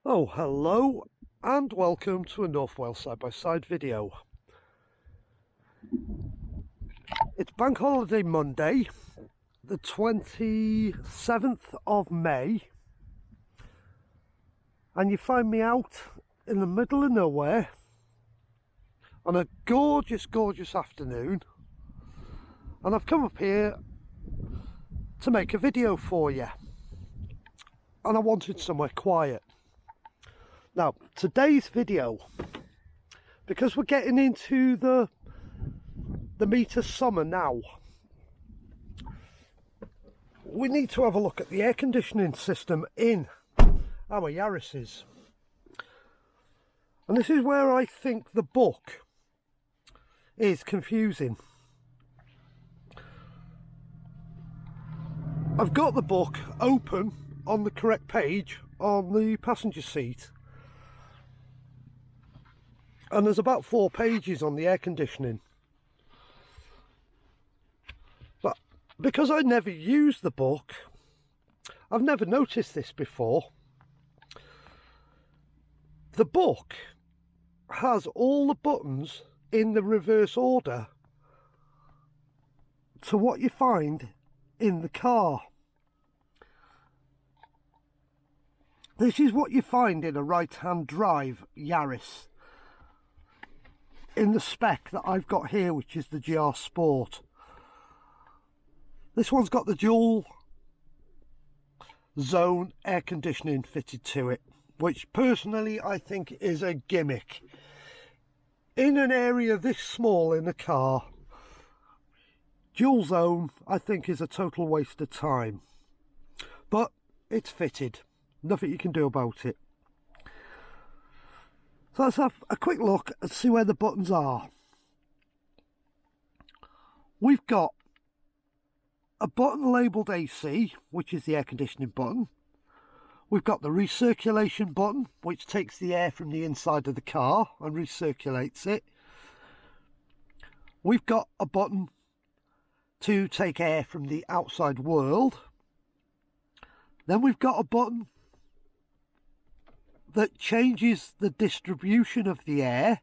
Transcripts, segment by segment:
Oh, hello and welcome to a North Wales side-by-side video. It's Bank Holiday Monday, the 27th of May, and you find me out in the middle of nowhere on a gorgeous afternoon, and I've come up here to make a video for you, and I wanted somewhere quiet. Now, today's video, because we're getting into the meat of summer now, we need to have a look at the air conditioning system in our Yaris's. And this is where I think the book is confusing. I've got the book open on the correct page on the passenger seat, and there's about 4 pages on the air conditioning. But because I never use the book, I've never noticed this before. The book has all the buttons in the reverse order to what you find in the car. This is what you find in a right-hand drive Yaris in the spec that I've got here, which is the GR Sport. This one's got the dual zone air conditioning fitted to it, which personally I think is a gimmick. In an area this small in a car, dual zone I think is a total waste of time, but it's fitted, nothing you can do about it. So let's have a quick look and see where the buttons are. We've got a button labelled AC, which is the air conditioning button. We've got the recirculation button, which takes the air from the inside of the car and recirculates it. We've got a button to take air from the outside world. Then we've got a button that changes the distribution of the air.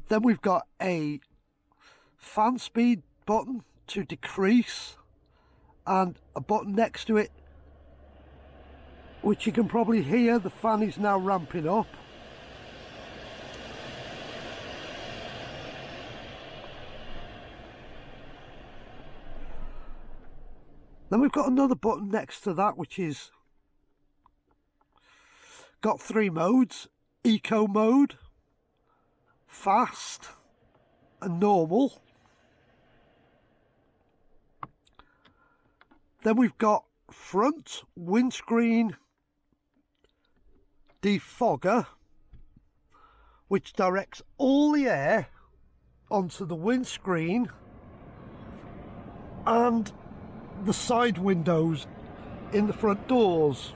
Then we've got a fan speed button to decrease, and a button next to it which you can probably hear the fan is now ramping up. Then we've got another button next to that which is got 3 modes: eco mode, fast and normal. Then we've got front windscreen defogger, which directs all the air onto the windscreen and the side windows in the front doors.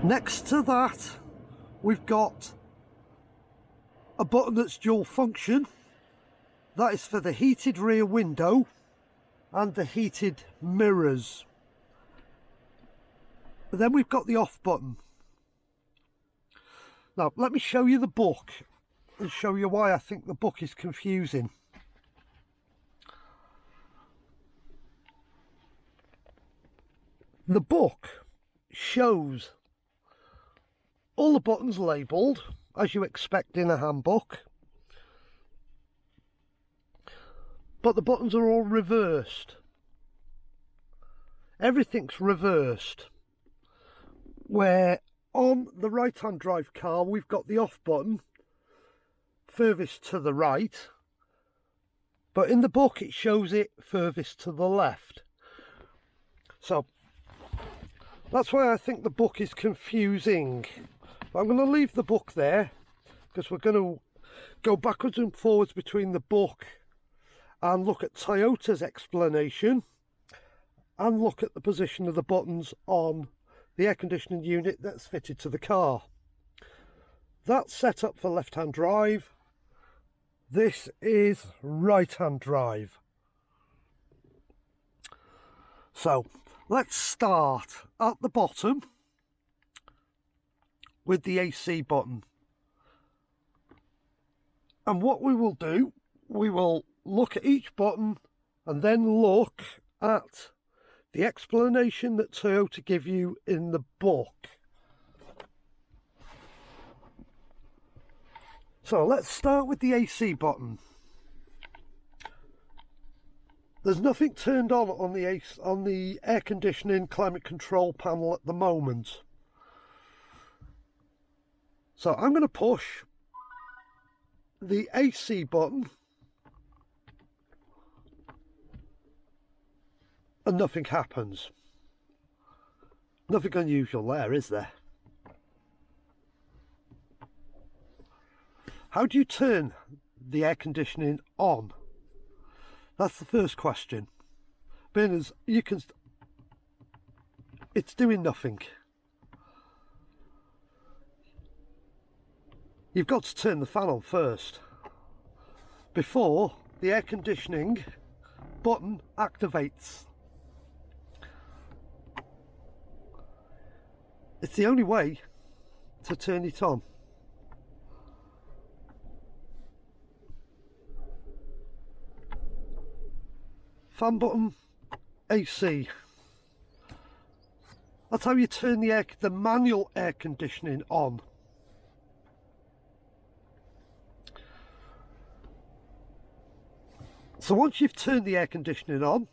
Next to that, we've got a button that's dual function. That is for the heated rear window and the heated mirrors. And then we've got the off button. Now, let me show you the book and show you why I think the book is confusing. The book shows all the buttons labelled, as you expect in a handbook, but the buttons are all reversed. Everything's reversed. Where on the right-hand drive car we've got the off button furthest to the right, but in the book it shows it furthest to the left. So that's why I think the book is confusing. I'm going to leave the book there because we're going to go backwards and forwards between the book and look at Toyota's explanation and look at the position of the buttons on the air conditioning unit that's fitted to the car. That's set up for left-hand drive. This is right-hand drive. So let's start at the bottom with the AC button. And what we will do, we will look at each button and then look at the explanation that Toyota give you in the book. So let's start with the AC button. There's nothing turned on the air conditioning climate control panel at the moment. So I'm going to push the AC button and nothing happens. Nothing unusual there, is there? How do you turn the air conditioning on? That's the first question. Being as you can, it's doing nothing. You've got to turn the fan on first before the air conditioning button activates. It's the only way to turn it on. Fan button, AC. That's how you turn the manual air conditioning on. So once you've turned the air conditioning on,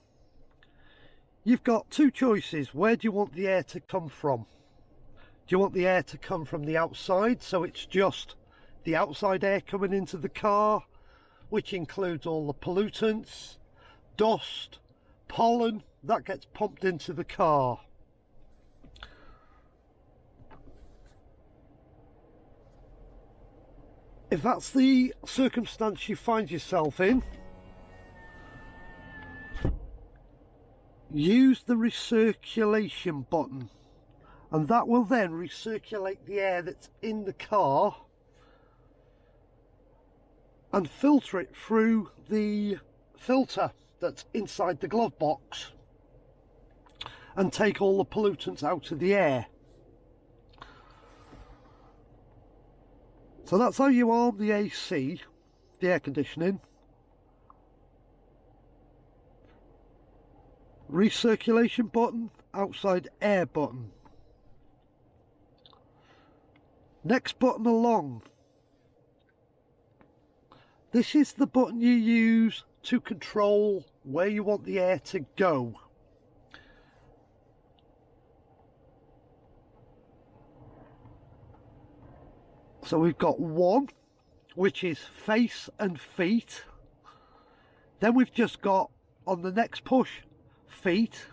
you've got two choices. Where do you want the air to come from? Do you want the air to come from the outside, so it's just the outside air coming into the car, which includes all the pollutants, dust, pollen, that gets pumped into the car? If that's the circumstance you find yourself in, use the recirculation button, and that will then recirculate the air that's in the car and filter it through the filter that's inside the glove box and take all the pollutants out of the air. So that's how you arm the AC, the air conditioning. Recirculation button, outside air button. Next button along. This is the button you use to control where you want the air to go. So we've got one, which is face and feet. Then we've just got, on the next push, feet.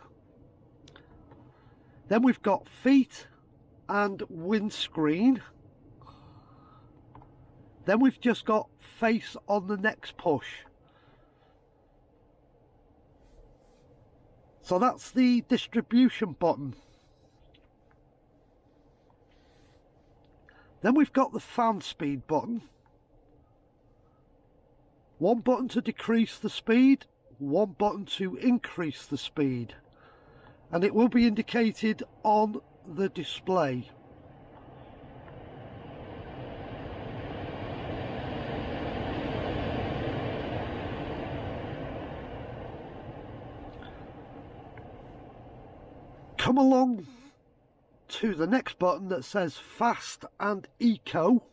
Then we've got feet and windscreen. Then we've just got face on the next push. So that's the distribution button. Then we've got the fan speed button. One button to decrease the speed, one button to increase the speed. And it will be indicated on the display. Come along to the next button that says Fast and Eco.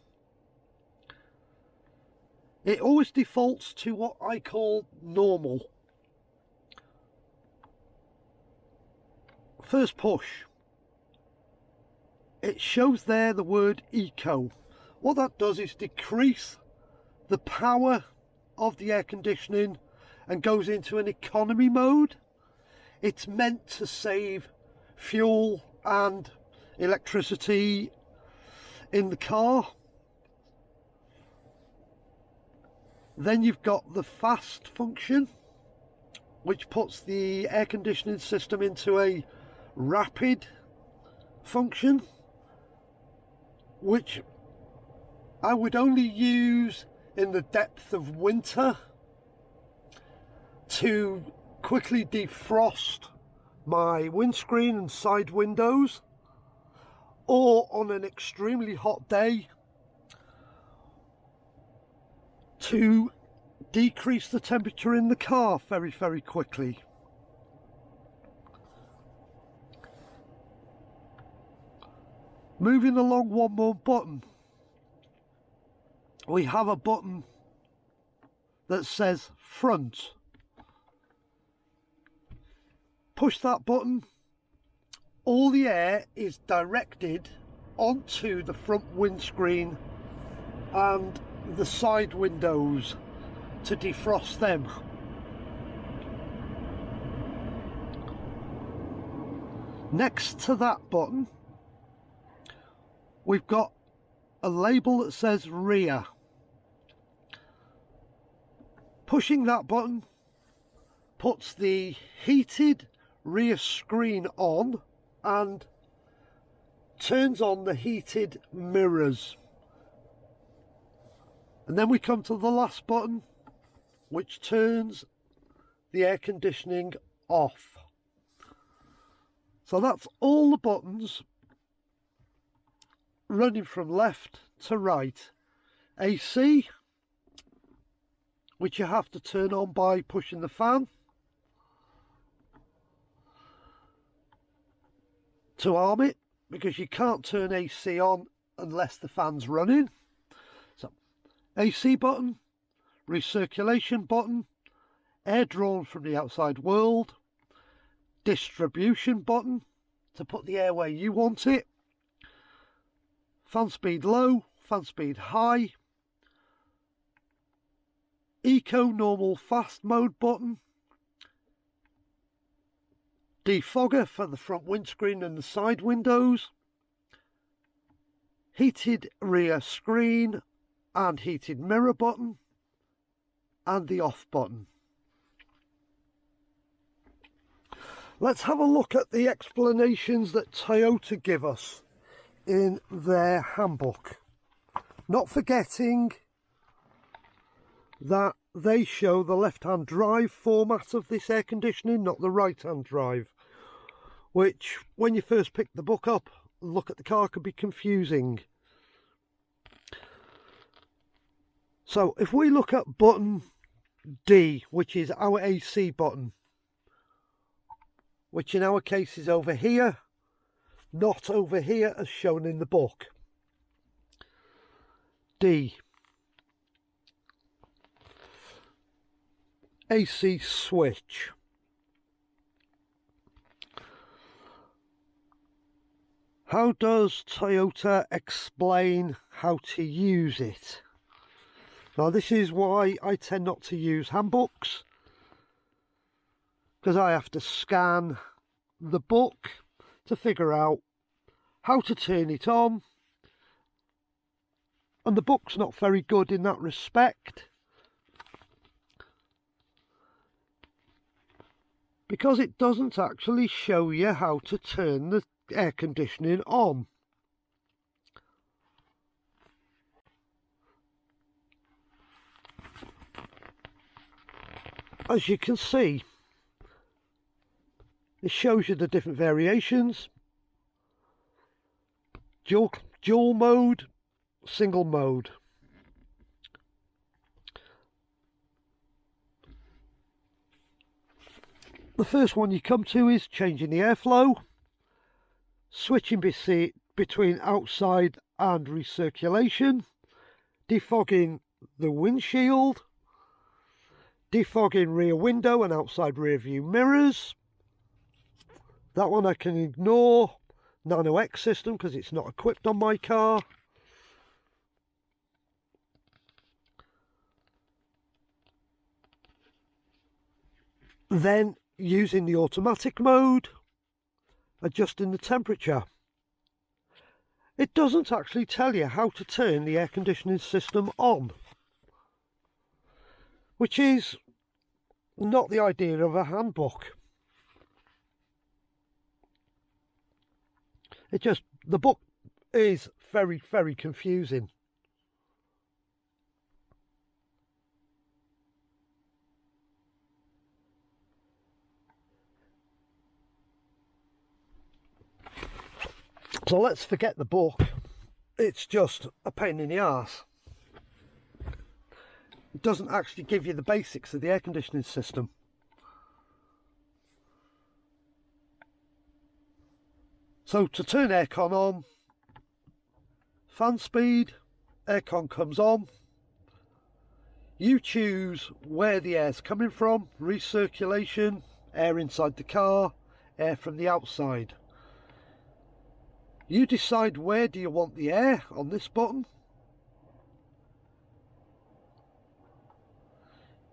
It always defaults to what I call normal. First push. It shows there the word Eco. What that does is decrease the power of the air conditioning and goes into an economy mode. It's meant to save fuel and electricity in the car. Then you've got the fast function, which puts the air conditioning system into a rapid function, which I would only use in the depth of winter to quickly defrost my windscreen and side windows, or on an extremely hot day to decrease the temperature in the car very, very quickly. Moving along one more button, we have a button that says front. Push that button, all the air is directed onto the front windscreen and the side windows to defrost them. Next to that button, we've got a label that says rear. Pushing that button puts the heated rear screen on and turns on the heated mirrors. And then we come to the last button, which turns the air conditioning off. So that's all the buttons running from left to right. AC, which you have to turn on by pushing the fan. To arm it, because you can't turn AC on unless the fan's running. So, AC button, recirculation button, air drawn from the outside world, distribution button to put the air where you want it, fan speed low, fan speed high, eco, normal, fast mode button, defogger for the front windscreen and the side windows, heated rear screen and heated mirror button, and the off button. Let's have a look at the explanations that Toyota give us in their handbook. Not forgetting that they show the left-hand drive format of this air conditioning, not the right-hand drive, which when you first pick the book up, look at the car, could be confusing. So if we look at button D, which is our AC button, which in our case is over here, not over here as shown in the book. D. AC switch. How does Toyota explain how to use it? Now this is why I tend not to use handbooks, because I have to scan the book to figure out how to turn it on, and the book's not very good in that respect, because it doesn't actually show you how to turn the air conditioning on. As you can see, it shows you the different variations: dual mode, single mode. The first one you come to is changing the airflow, switching between outside and recirculation, defogging the windshield, defogging rear window and outside rear view mirrors. That one I can ignore. Nano X system, because it's not equipped on my car. Then using the automatic mode, adjusting the temperature. It doesn't actually tell you how to turn the air conditioning system on, which is not the idea of a handbook. The book is very, very confusing. So let's forget the book. It's just a pain in the arse. It doesn't actually give you the basics of the air conditioning system. So to turn aircon on, fan speed, aircon comes on. You choose where the air's coming from, recirculation, air inside the car, air from the outside. You decide where do you want the air on this button.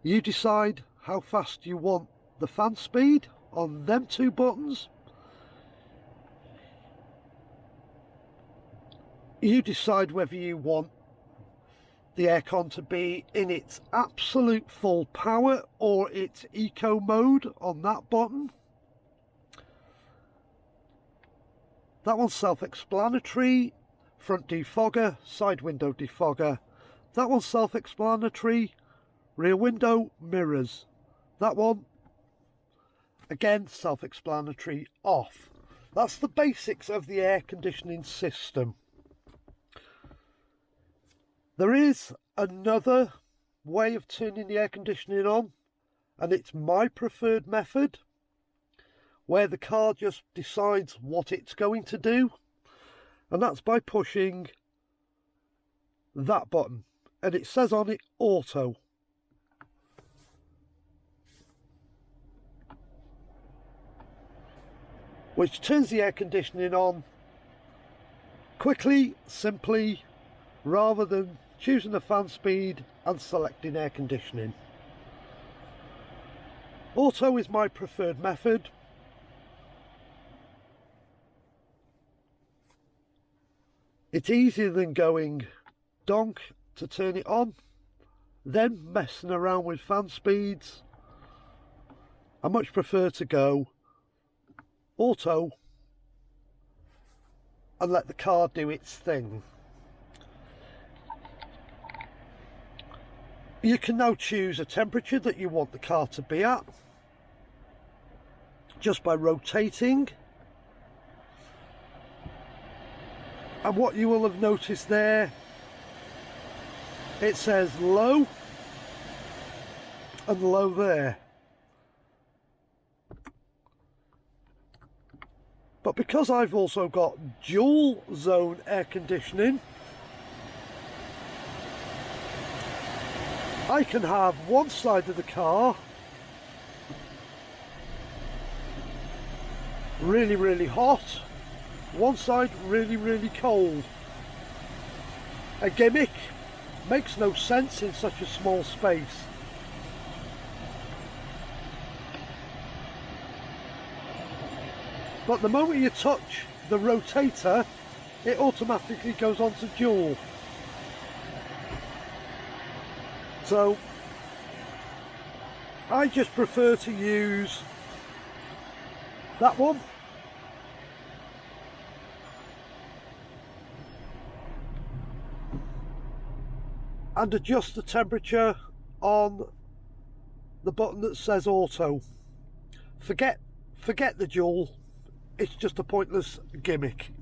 You decide how fast you want the fan speed on them two buttons. You decide whether you want the aircon to be in its absolute full power or its eco mode on that button. That one's self-explanatory. Front defogger, side window defogger. That one's self-explanatory. Rear window mirrors. That one, again, self-explanatory, off. That's the basics of the air conditioning system. There is another way of turning the air conditioning on, and it's my preferred method, where the car just decides what it's going to do, and that's by pushing that button, and it says on it auto. Which turns the air conditioning on quickly, simply, rather than choosing the fan speed and selecting air conditioning. Auto is my preferred method. It's easier than going donk to turn it on, then messing around with fan speeds. I much prefer to go auto and let the car do its thing. You can now choose a temperature that you want the car to be at just by rotating. And what you will have noticed there, it says low and low there. But because I've also got dual zone air conditioning, I can have one side of the car really, really hot, one side really, really cold. A gimmick, makes no sense in such a small space. But the moment you touch the rotator, it automatically goes on to dual. So I just prefer to use that one. And adjust the temperature on the button that says auto. Forget the dual, it's just a pointless gimmick.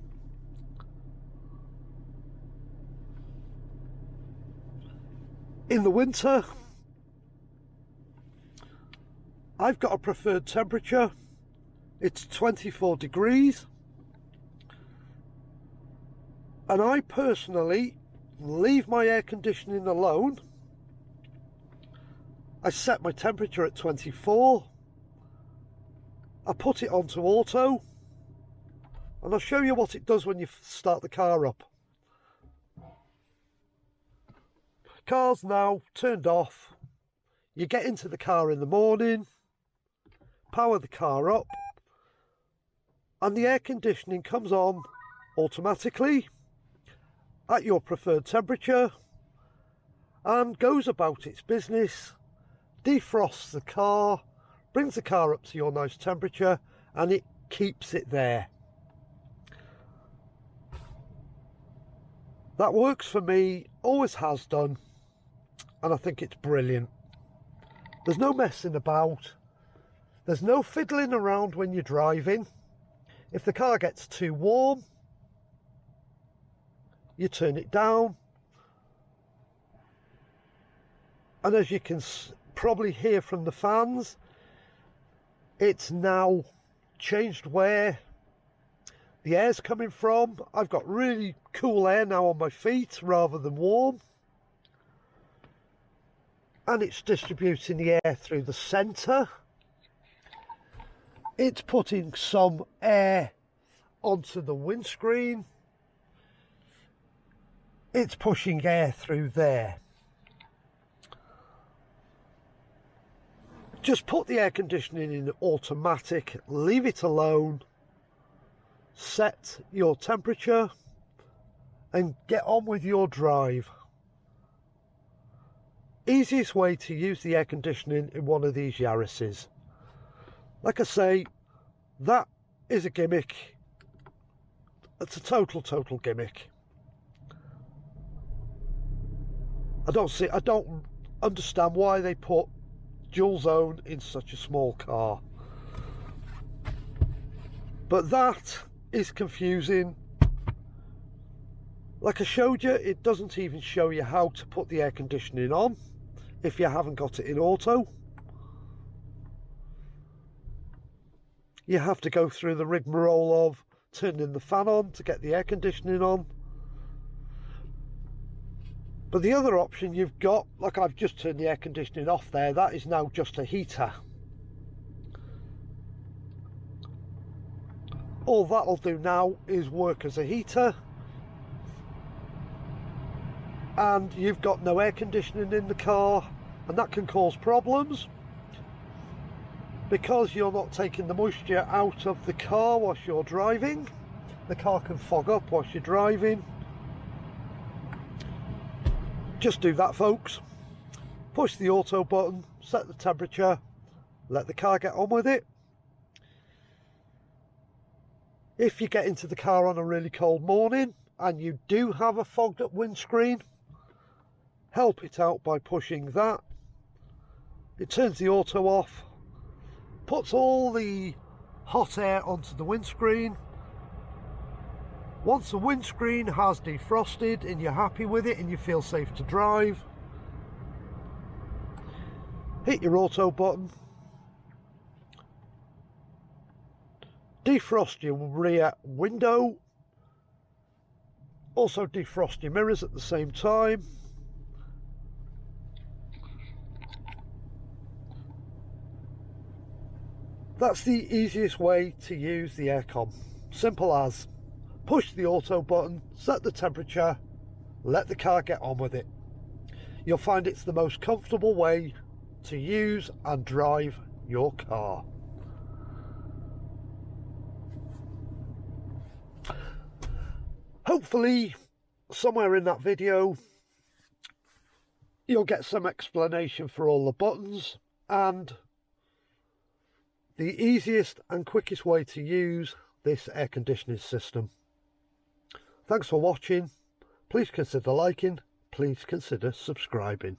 In the winter, I've got a preferred temperature. It's 24 degrees. And I personally leave my air conditioning alone. I set my temperature at 24. I put it onto auto. And I'll show you what it does when you start the car up. Car's now turned off. You get into the car in the morning, power the car up, and the air conditioning comes on automatically at your preferred temperature and goes about its business, defrosts the car, brings the car up to your nice temperature, and it keeps it there. That works for me, always has done. And I think it's brilliant. There's no messing about. There's no fiddling around when you're driving. If the car gets too warm, you turn it down, and as you can probably hear from the fans, it's now changed where the air's coming from. I've got really cool air now on my feet rather than warm, and it's distributing the air through the centre. It's putting some air onto the windscreen. It's pushing air through there. Just put the air conditioning in automatic, leave it alone, set your temperature and get on with your drive. Easiest way to use the air conditioning in one of these Yaris's. Like I say, that is a gimmick. It's a total gimmick. I don't understand why they put dual zone in such a small car. But that is confusing. Like I showed you, it doesn't even show you how to put the air conditioning on if you haven't got it in auto. You have to go through the rigmarole of turning the fan on to get the air conditioning on. But the other option you've got, like I've just turned the air conditioning off there, that is now just a heater. All that'll do now is work as a heater, and you've got no air conditioning in the car, and that can cause problems because you're not taking the moisture out of the car whilst you're driving. The car can fog up whilst you're driving. Just do that, folks. Push the auto button, set the temperature, let the car get on with it. If you get into the car on a really cold morning and you do have a fogged up windscreen, help it out by pushing that. It turns the auto off, puts all the hot air onto the windscreen. Once the windscreen has defrosted and you're happy with it and you feel safe to drive, hit your auto button, defrost your rear window, also defrost your mirrors at the same time. That's the easiest way to use the aircon. Simple as. Push the auto button, set the temperature, let the car get on with it. You'll find it's the most comfortable way to use and drive your car. Hopefully, somewhere in that video, you'll get some explanation for all the buttons and the easiest and quickest way to use this air conditioning system. Thanks for watching. Please consider liking. Please consider subscribing.